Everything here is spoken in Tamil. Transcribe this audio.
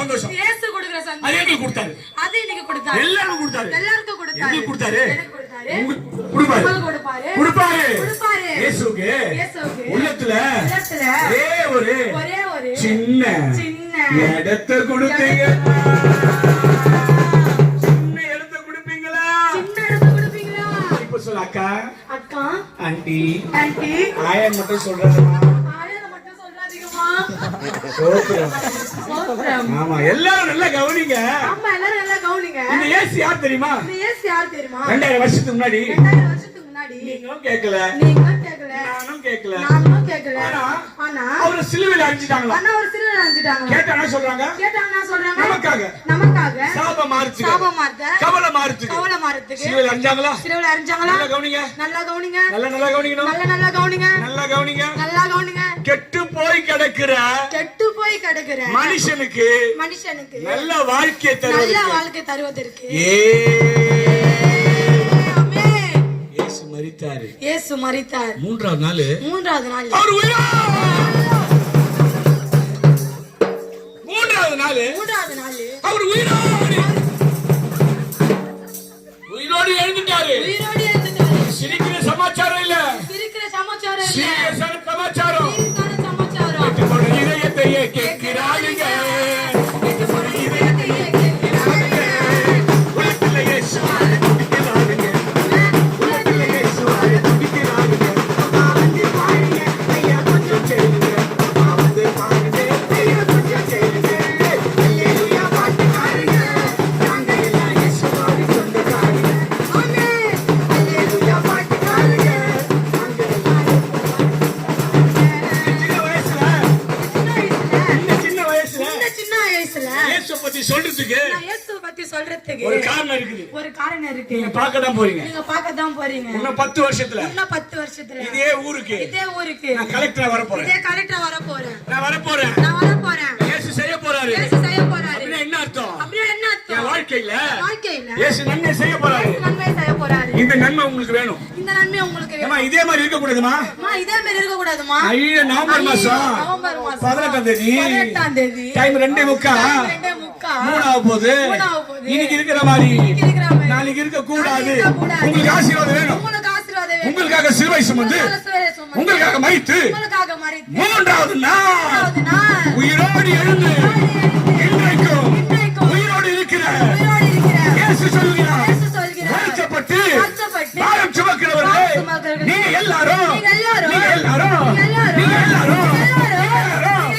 சந்தோஷம். இயேசு கொடுக்கிற சந்தோஷம். அது எங்களுக்கு கொடுத்தாரு. அது இன்னைக்கு கொடுத்தாரு. எல்லாரும் கொடுத்தாரு. எல்லாருக்கும் கொடுத்தாரு. எங்களுக்கு கொடுத்தாரு. எனக்கு கொடுத்தாரு. கொடுப்பாரு. உங்களுக்கு கொடுப்பாரு. கொடுப்பாரு. கொடுப்பாரு. இயேசுவுக்கு உள்ளத்துல ஒரே ஒரு சின்ன இடத்தை கொடுத்தீங்க. சின்ன இடத்தை கொடுப்பீங்களா? சின்ன இடத்தை கொடுப்பீங்களா? இப்ப சொல்ல அக்கா, அக்கா, ஆண்டி, ஆண்டி, ஆயன் மட்டும் சொல்றதுமா. ஆயன் மட்டும் சொல்றாதீங்கம்மா. சோத்ரம். ஆமா, எல்லாரும் நல்லா கவனிங்க. ஆமா, எல்லாரும் நல்லா கவனிங்க. இந்த இயேசு யார் தெரியுமா? இந்த இயேசு யார் தெரியுமா? 2000 வருஷத்துக்கு முன்னாடி நீங்களும் கேட்கல, நானும் கேட்கல. ஆனா அவரு சிலுவையில அடிச்சிட்டாங்களா? கேட்டா என்ன சொல்றாங்க? நமக்காக சாபம் மாறுச்சு, கவலை மாறுச்சு. சிலுவையில அடிச்சாங்களா? நல்லா கவனிங்க, நல்லா கவனிக்கணும், நல்லா கவனிங்க. கெட்டு போய் கிடக்குற மனுஷனுக்கு நல்ல வாழ்க்கை தருவதற்கு இயேசு மரித்தார். மூன்றாவது நாள் அவர் உயிரோடு எழுந்துட்டாரு. சிரிக்கிற சமாச்சாரம் இல்ல, சமாச்சாரம். இதயத்தையே கேட்கிறாருங்க. சொல்றதுக்கு ஒரு காரணம் இருக்குது. நீங்க பார்க்கதான் போறீங்க. இன்னும் 10 வருஷத்துல இதே ஊருக்கு நான் கலெக்டரா வரப்போறேன். நான் வரப்போறேன். இயேசு செய்ய போறாரு. அப்படின்னா என்ன அர்த்தம்? என் வாழ்க்கையில இயேசு நன்மை செய்ய போறாரு. இந்த நன்மை உங்களுக்கு வேணும். இதே மாதிரி இருக்க கூடாதுமா. நவம்பர் மாசம் 18ஆம் தேதி டைம் 2:45 போகுது. இன்னைக்கு இருக்கிற மாதிரி நாளைக்கு இருக்க கூடாது. உங்களுக்கு ஆசீர்வாதம் வேணும். உங்களுக்காக சிலுவை சுமந்து உங்களுக்காக மரித்து 3ஆவது நாள்